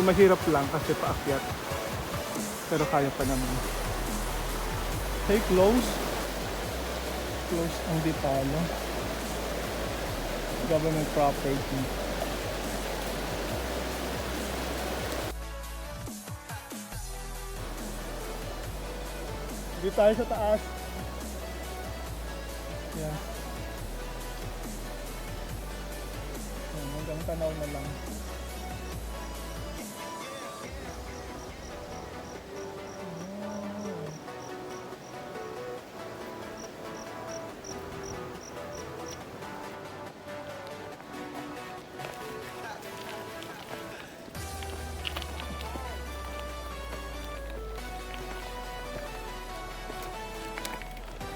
mahirap lang kasi paakyat. Pero kaya pa naman. Okay, close. Close ang Dipalo. Government property. Dito tayo sa taas. Yan. Yan, hanggang tanaw na lang.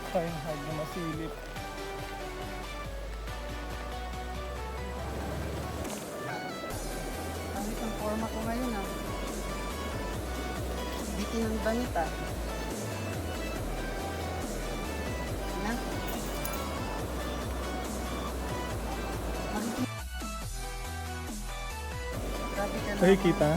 Kayang hag na masilip. Pangit ang forma ko ngayon ah. Bitin ng banit ah. Na? Grabe ka na. Nakikita?